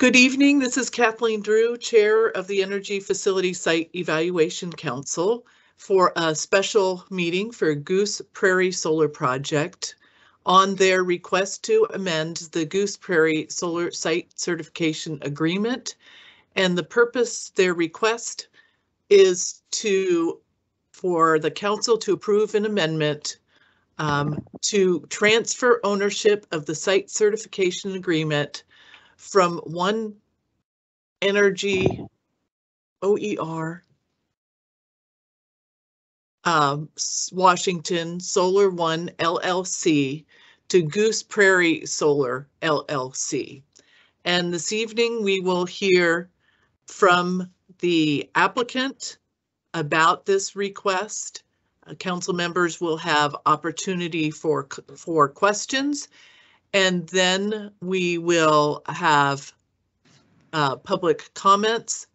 Good evening. This is Kathleen Drew, Chair of the Energy Facility Site Evaluation Council, for a special meeting for Goose Prairie Solar Project on their request to amend the Goose Prairie Solar Site Certification Agreement. And the purpose, their request is for the council to approve an amendment to transfer ownership of the site certification agreement from One Energy OER Washington Solar One LLC to Goose Prairie Solar LLC. And this evening we will hear from the applicant about this request. Council members will have opportunity for questions, and then we will have public comments,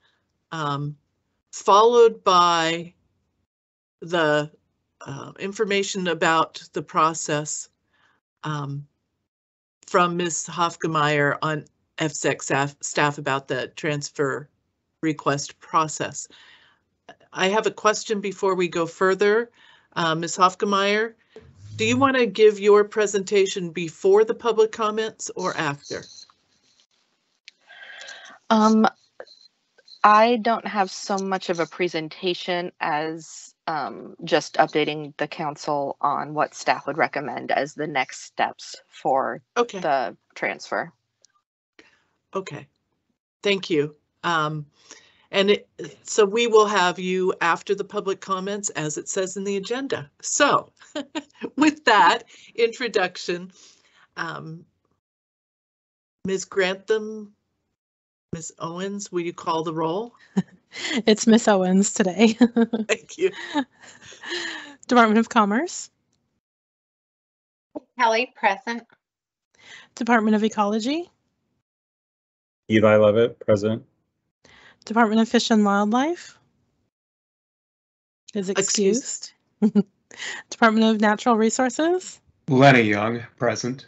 followed by the information about the process from Ms. Hofgemeyer on EFSEC staff about the transfer request process. I have a question before we go further. Ms. Hofgemeyer, do you want to give your presentation before the public comments or after? I don't have so much of a presentation as just updating the council on what staff would recommend as the next steps for the transfer. Okay, thank you. So we will have you after the public comments, as it says in the agenda. So with that introduction, Ms. Grantham, Ms. Owens, will you call the roll? It's Ms. Owens today. Thank you. Department of Commerce. Kelly, present. Department of Ecology. Eli Levitt, present. Department of Fish and Wildlife is excused. Department of Natural Resources. Lenny Young, present.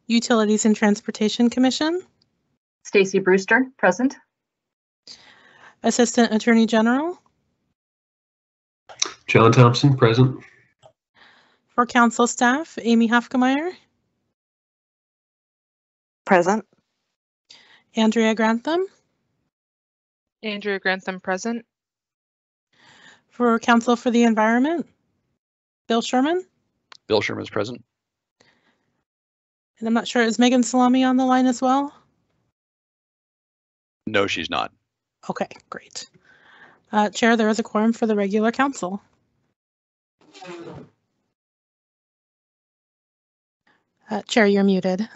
Utilities and Transportation Commission. Stacy Brewster, present. Assistant Attorney General. John Thompson, present. For council staff, Amy Hofgemeyer. Present. Andrea Grantham. Andrea Grantham, present. For Council for the Environment, Bill Sherman. Bill Sherman is present. And I'm not sure, is Megan Salami on the line as well? No, she's not. Okay, great. Chair, there is a quorum for the regular council. Chair, you're muted.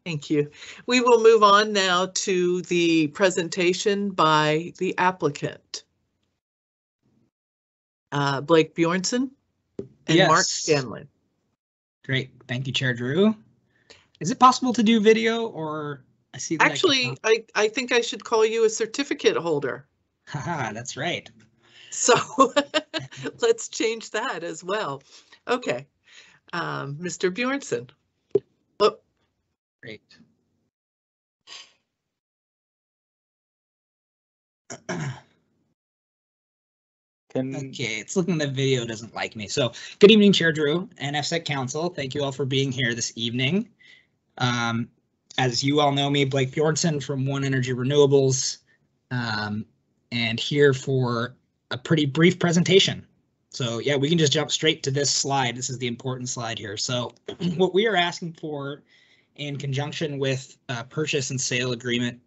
Thank you. We will move on now to the presentation by the applicant. Blake Bjornson and yes. Mark Scanlon. Great. Thank you, Chair Drew. Is it possible to do video, or I see that actually I think I should call you a certificate holder. Haha, that's right. So let's change that as well. Okay. Mr. Bjornson. Oh. Great. Okay, it's looking the video doesn't like me. So good evening, Chair Drew and EFSEC Council. Thank you all for being here this evening. As you all know me, Blake Bjornson from One Energy Renewables, and here for a pretty brief presentation. So yeah, we can just jump straight to this slide. This is the important slide here. So what we are asking for in conjunction with purchase and sale agreement.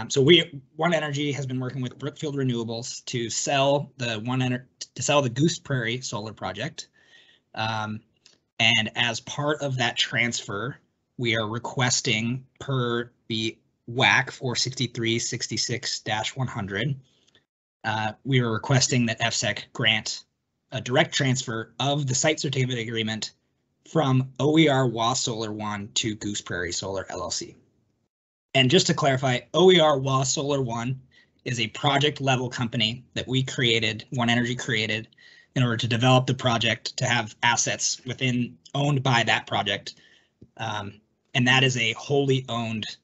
So One Energy has been working with Brookfield Renewables to sell the Goose Prairie solar project. And as part of that transfer, we are requesting per the WAC 46366-100. We are requesting that EFSEC grant a direct transfer of the site certificate agreement from OER WA Solar One to Goose Prairie Solar LLC. And just to clarify, OER WA Solar One is a project level company that we created, One Energy created, in order to develop the project, to have assets owned by that project. And that is a wholly owned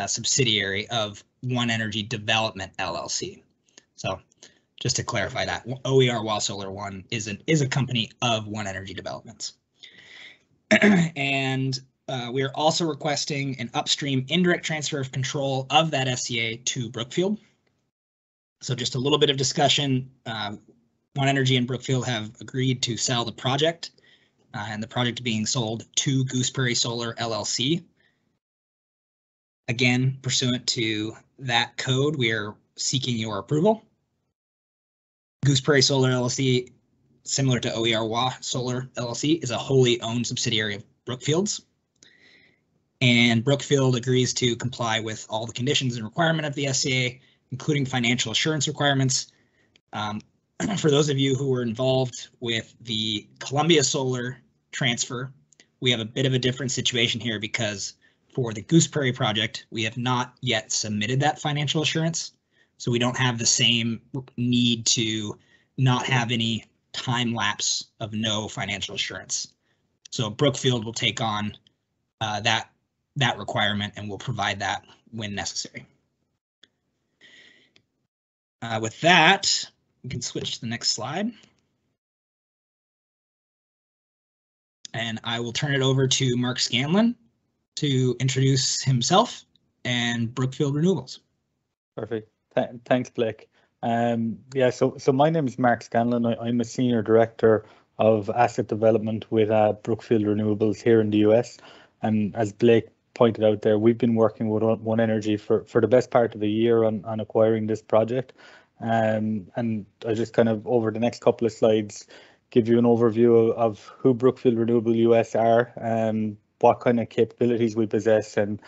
subsidiary of One Energy Development LLC. So just to clarify that, OER Wild Solar One is a company of One Energy Developments. And we are also requesting an upstream indirect transfer of control of that SCA to Brookfield. So just a little bit of discussion. One Energy and Brookfield have agreed to sell the project, and the project being sold to Goose Prairie Solar LLC. Again, pursuant to that code, we are seeking your approval. Goose Prairie Solar LLC, similar to OER Solar LLC, is a wholly owned subsidiary of Brookfield's. And Brookfield agrees to comply with all the conditions and requirement of the SCA, including financial assurance requirements. For those of you who were involved with the Columbia Solar transfer, we have a bit of a different situation here because for the Goose Prairie project, we have not yet submitted that financial assurance. So we don't have the same need to not have any time lapse of no financial assurance. So Brookfield will take on that requirement and will provide that when necessary. With that, we can switch to the next slide. And I will turn it over to Mark Scanlon to introduce himself and Brookfield Renewables. Perfect. Thanks, Blake. Yeah, so my name is Mark Scanlon. I'm a senior director of asset development with Brookfield Renewables here in the US. And as Blake pointed out there, we've been working with One Energy for the best part of a year on acquiring this project. And I just kind of over the next couple of slides give you an overview of who Brookfield Renewable US are, what kind of capabilities we possess, and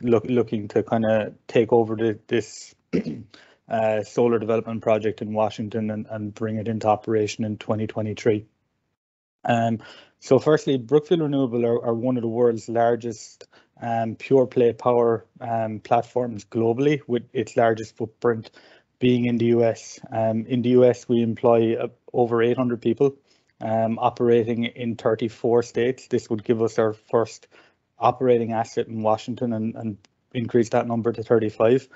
looking to kind of take over this solar development project in Washington and bring it into operation in 2023. So firstly, Brookfield Renewable are one of the world's largest pure play power platforms globally, with its largest footprint being in the US. In the US, we employ over 800 people operating in 34 states. This would give us our first operating asset in Washington and increase that number to 35.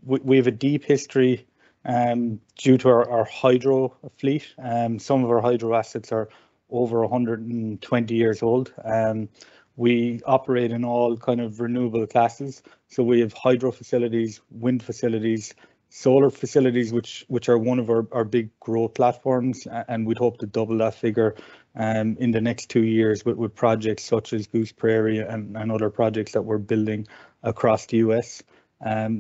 We have a deep history due to our hydro fleet. Some of our hydro assets are over 120 years old. We operate in all kind of renewable classes. So we have hydro facilities, wind facilities, solar facilities, which are one of our big growth platforms, and we'd hope to double that figure in the next 2 years with projects such as Goose Prairie and other projects that we're building across the US.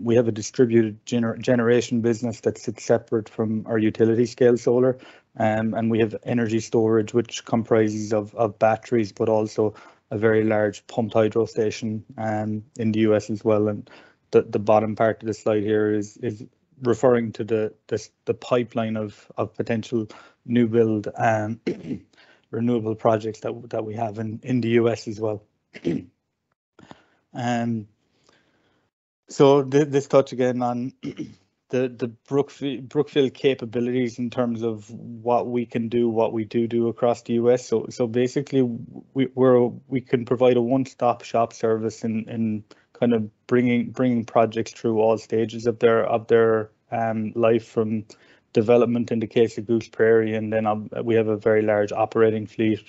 We have a distributed generation business that sits separate from our utility scale solar, and we have energy storage, which comprises of batteries, but also a very large pumped hydro station in the US as well. And the bottom part of the slide here is referring to the pipeline of potential new build renewable projects that we have in the US as well. So this touch again on the Brookfield capabilities in terms of what we can do, what we do across the US. So basically, we can provide a one-stop shop service in kind of bringing projects through all stages of their life, from development in the case of Goose Prairie, and then we have a very large operating fleet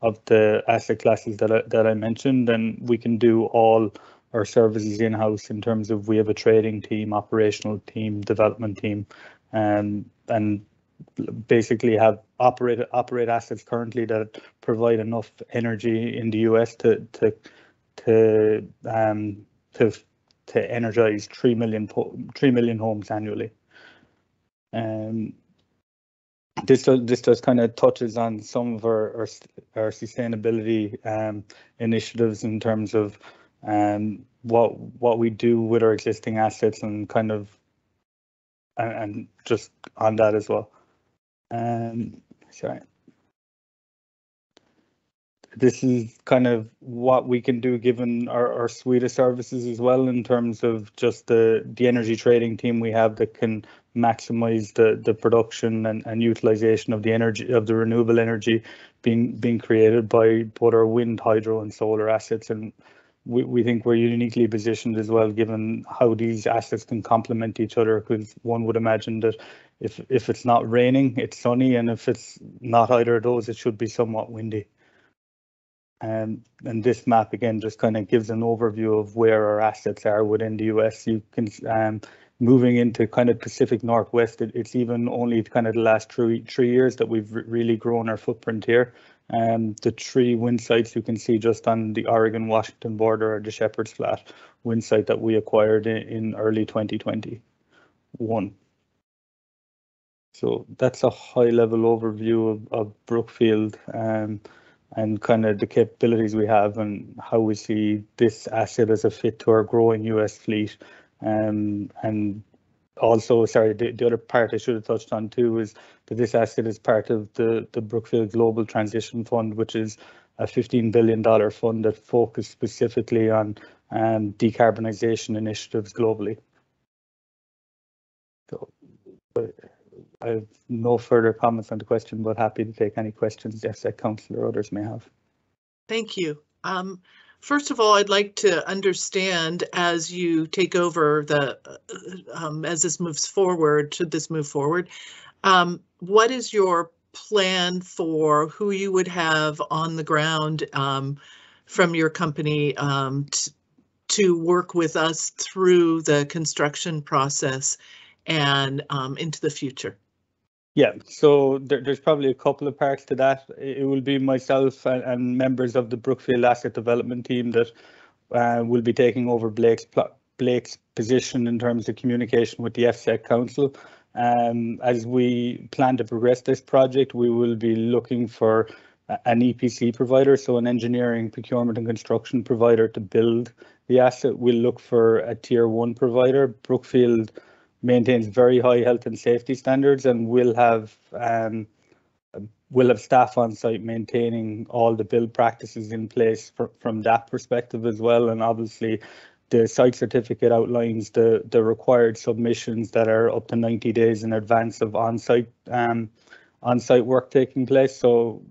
of the asset classes that I mentioned, and we can do all our services in-house in terms of we have a trading team, operational team, development team, and basically have operate assets currently that provide enough energy in the US to energize 3 million homes annually. This just kind of touches on some of our sustainability initiatives in terms of what we do with our existing assets and kind of and just on that as well. Sorry. This is kind of what we can do given our suite of services as well, in terms of just the energy trading team we have that can maximize the production and utilization of the energy, of the renewable energy being created by both our wind, hydro and solar assets. And we think we're uniquely positioned as well, given how these assets can complement each other, because one would imagine that if it's not raining, it's sunny, and if it's not either of those, it should be somewhat windy. And this map again just kind of gives an overview of where our assets are within the US. You can moving into kind of Pacific Northwest, it's even only kind of the last three years that we've really grown our footprint here. The 3 wind sites you can see just on the Oregon-Washington border are the Shepherd's Flat wind site that we acquired in early 2021. So that's a high-level overview of Brookfield and kind of the capabilities we have and how we see this asset as a fit to our growing US fleet. And also, sorry, the other part I should have touched on too is that this asset is part of the Brookfield Global Transition Fund, which is a $15 billion fund that focuses specifically on decarbonization initiatives globally. So I have no further comments on the question, but happy to take any questions the EFSEC Council or others may have. Thank you. First of all, I'd like to understand, as you take over as this moves forward, should this move forward, what is your plan for who you would have on the ground from your company to work with us through the construction process and into the future? Yeah, so there's probably a couple of parts to that. It will be myself and members of the Brookfield Asset Development team that will be taking over Blake's position in terms of communication with the EFSEC Council. As we plan to progress this project, we will be looking for an EPC provider, so an engineering, procurement and construction provider to build the asset. We'll look for a tier 1 provider. Brookfield maintains very high health and safety standards, and we'll have staff on site maintaining all the build practices in place from that perspective as well. And obviously the site certificate outlines the required submissions that are up to 90 days in advance of on-site work taking place. So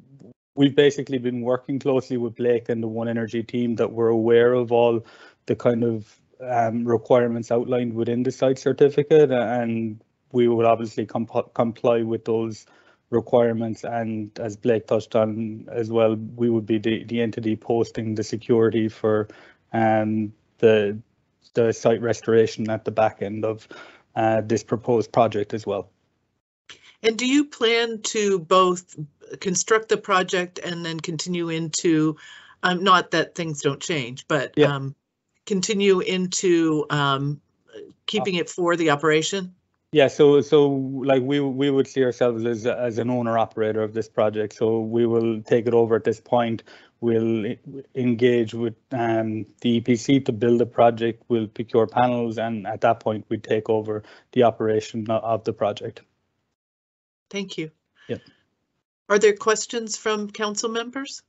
we've basically been working closely with Blake and the One Energy team that we're aware of all the kind of requirements outlined within the site certificate, and we will obviously comply with those requirements. And as Blake touched on as well, we would be the entity posting the security for the site restoration at the back end of this proposed project as well. And do you plan to both construct the project and then continue into, not that things don't change, but yeah, continue into keeping it for the operation? Yeah, so like we would see ourselves as an owner operator of this project. So we will take it over at this point. We'll engage with the EPC to build the project. We'll procure panels, and at that point we take over the operation of the project. Thank you. Yep. Are there questions from council members?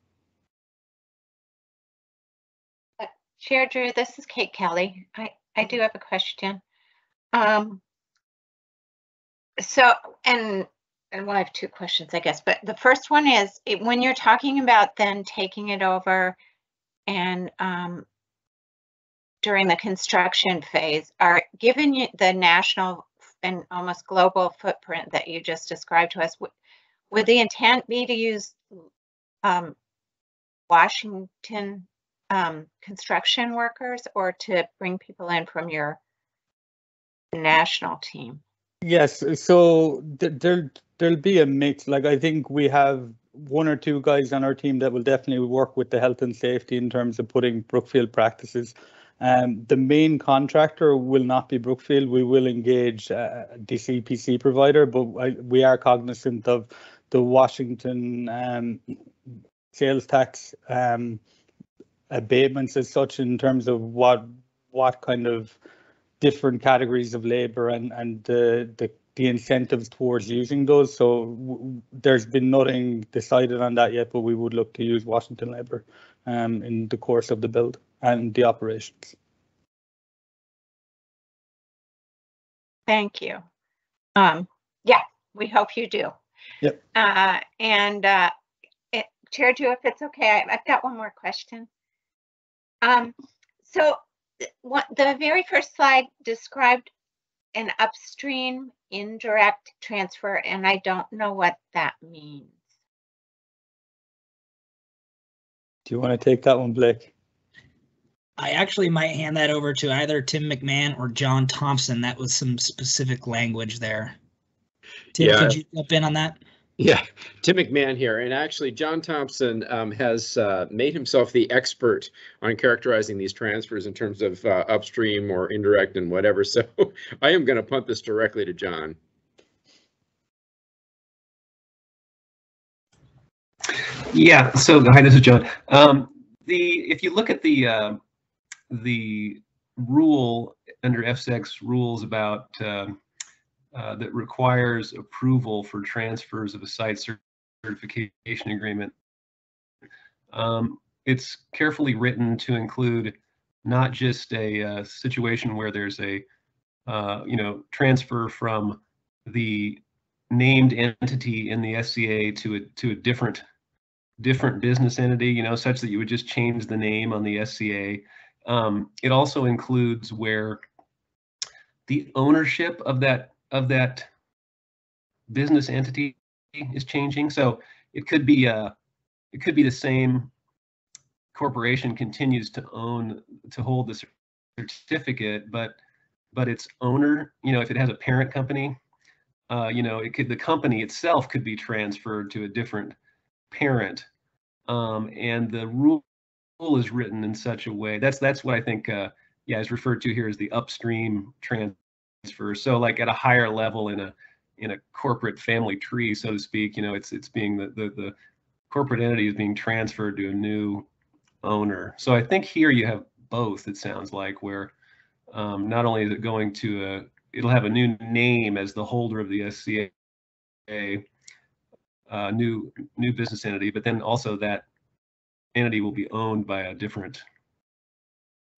Chair Drew, this is Kate Kelly. I do have a question. So, and well, I have 2 questions, I guess, but the first one is, when you're talking about then taking it over and during the construction phase, given the national and almost global footprint that you just described to us, would the intent be to use Washington construction workers, or to bring people in from your national team? Yes, so there'll be a mix. Like, I think we have 1 or 2 guys on our team that will definitely work with the health and safety in terms of putting Brookfield practices. The main contractor will not be Brookfield. We will engage this EPC provider, but we are cognizant of the Washington sales tax abatements as such, in terms of what kind of different categories of labor and the incentives towards using those. So there's been nothing decided on that yet, but we would look to use Washington labor in the course of the build and the operations. Thank you. Yeah, we hope you do. Yep. Chair Drew, if it's okay, I've got one more question. So the very first slide described an upstream indirect transfer, and I don't know what that means. Do you want to take that one, Blake? I actually might hand that over to either Tim McMahon or John Thompson. That was some specific language there. Tim, could you jump in on that? Yeah, Tim McMahon here. And actually, John Thompson has made himself the expert on characterizing these transfers in terms of upstream or indirect and whatever. So I am going to punt this directly to John. Yeah, so hi, this is John. If you look at the rule under EFSEC's rules about that requires approval for transfers of a site certification agreement, it's carefully written to include not just a situation where there's a transfer from the named entity in the SCA to a different business entity, such that you would just change the name on the SCA. It also includes where the ownership of that business entity is changing. So it could be the same corporation continues to hold the certificate, but its owner, if it has a parent company, the company itself could be transferred to a different parent, and the rule is written in such a way that's what I think is referred to here as the upstream transfer. So like at a higher level in a corporate family tree, so to speak, it's being the corporate entity is being transferred to a new owner. So I think here you have both, it sounds like, where not only is it going to it'll have a new name as the holder of the SCA, new business entity, but then also that entity will be owned by a different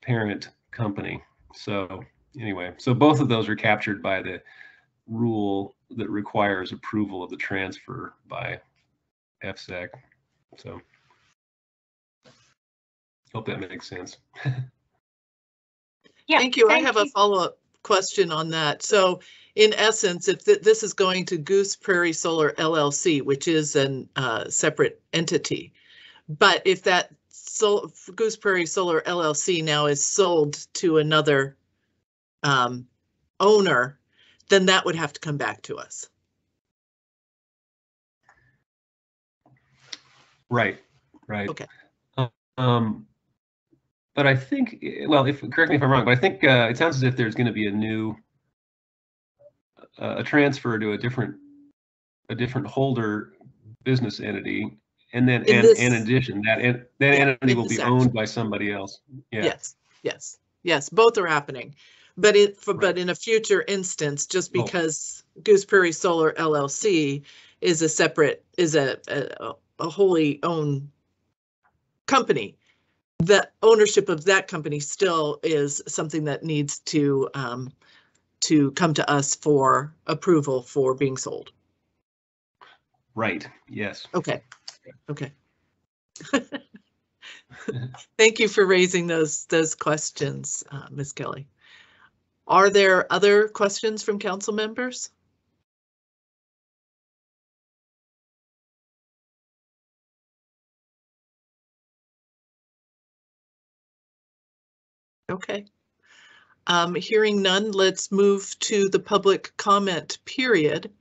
parent company. So anyway, so both of those are captured by the rule that requires approval of the transfer by EFSEC. So hope that makes sense. Yeah, thank you. I have a follow-up question on that. So in essence, if this is going to Goose Prairie Solar LLC, which is a separate entity, but if that Goose Prairie Solar LLC now is sold to another owner, then that would have to come back to us. Right. Okay. But I think, well, correct me if I'm wrong, but I think it sounds as if there's going to be a transfer to a different holder business entity, and then in addition that entity will be owned by somebody else. Yeah. Yes. Both are happening, but but in a future instance, just because Goose Prairie Solar LLC is a wholly owned company, the ownership of that company still is something that needs to come to us for approval for being sold. Right. Yes. Okay. Thank you for raising those questions, Ms. Kelly. Are there other questions from council members? Okay. Hearing none, let's move to the public comment period.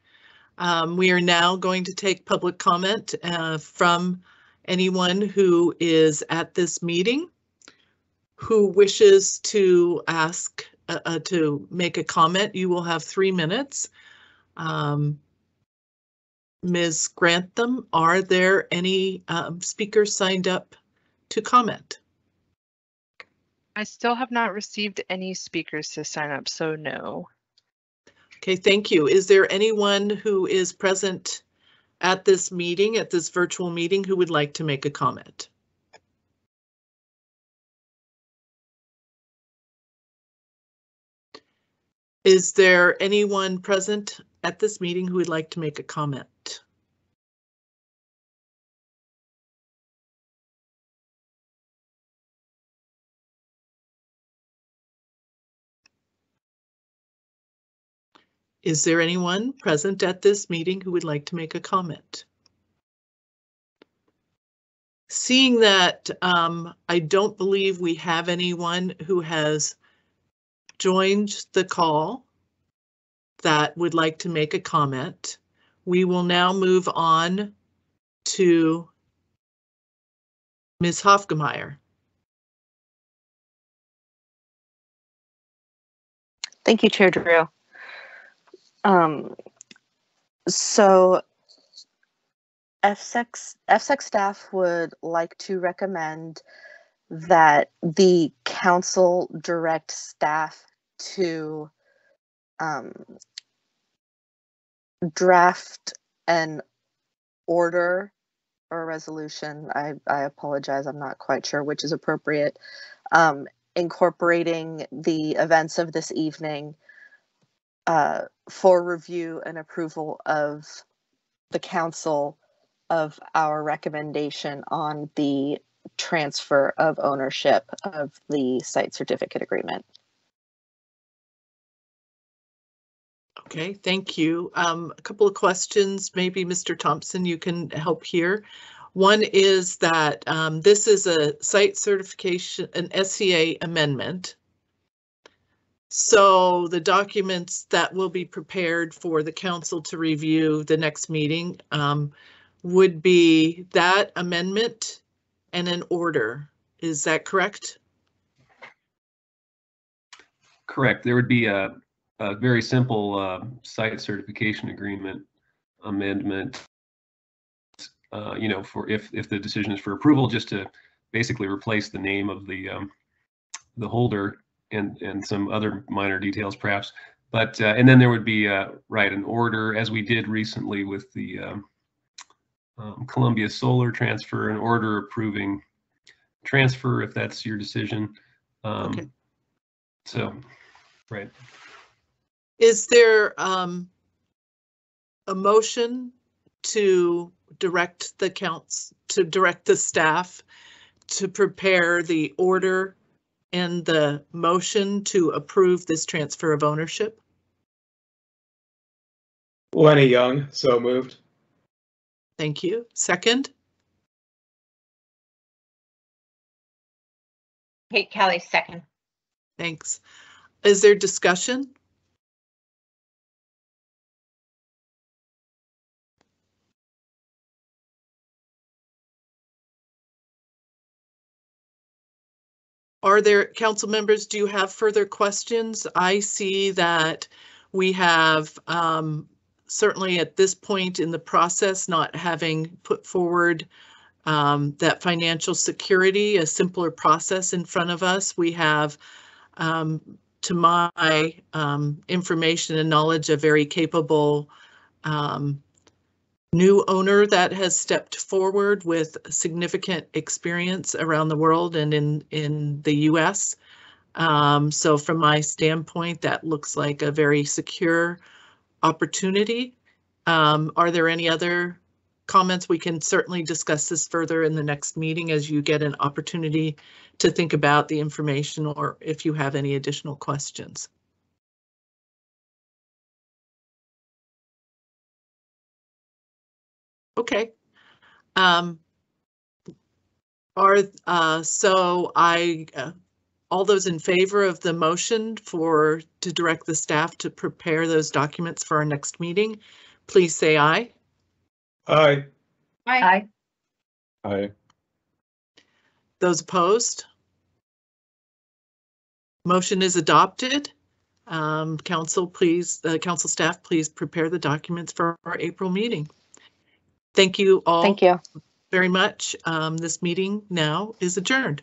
We are now going to take public comment from anyone who is at this meeting who wishes to ask to make a comment. You will have 3 minutes. Ms. Grantham, are there any speakers signed up to comment? I still have not received any speakers to sign up, so no. Okay, thank you. Is there anyone who is present at this meeting, at this virtual meeting, who would like to make a comment? Is there anyone present at this meeting who would like to make a comment? Is there anyone present at this meeting who would like to make a comment? Seeing that I don't believe we have anyone who has joined the call that would like to make a comment, we will now move on to Ms. Hofgemeyer. Thank you, Chair Drew. So EFSEC staff would like to recommend that the council direct staff to draft an order or a resolution. I apologize, I'm not quite sure which is appropriate, incorporating the events of this evening for review and approval of the council of our recommendation on the transfer of ownership of the site certificate agreement. Okay, thank you. A couple of questions, maybe Mr. Thompson, you can help here. One is that this is a site certification, an SCA amendment. So the documents that will be prepared for the council to review the next meeting would be that amendment and an order. Is that correct? Correct. There would be a very simple site certification agreement amendment, you know, for if the decision is for approval, just to basically replace the name of the holder and some other minor details perhaps. But and then there would be right, an order, as we did recently with the Columbia Solar transfer, an order approving transfer if that's your decision. Okay. So, right. Is there a motion to direct the staff to prepare the order and the motion to approve this transfer of ownership? Lenny Young, so moved. Thank you. Second? Kate Kelly, second. Thanks. Is there discussion? Are there, council members, do you have further questions? I see that we have certainly at this point in the process not having put forward that financial security, a simpler process in front of us. We have, to my information and knowledge, a very capable new owner that has stepped forward with significant experience around the world and in the US. So from my standpoint, that looks like a very secure opportunity. Are there any other comments? We can certainly discuss this further in the next meeting as you get an opportunity to think about the information, or if you have any additional questions. Okay. All those in favor of the motion to direct the staff to prepare those documents for our next meeting, please say aye. Aye. Aye. Aye. Those opposed? Motion is adopted. Council staff, please prepare the documents for our April meeting. Thank you all. Thank you very much. This meeting now is adjourned.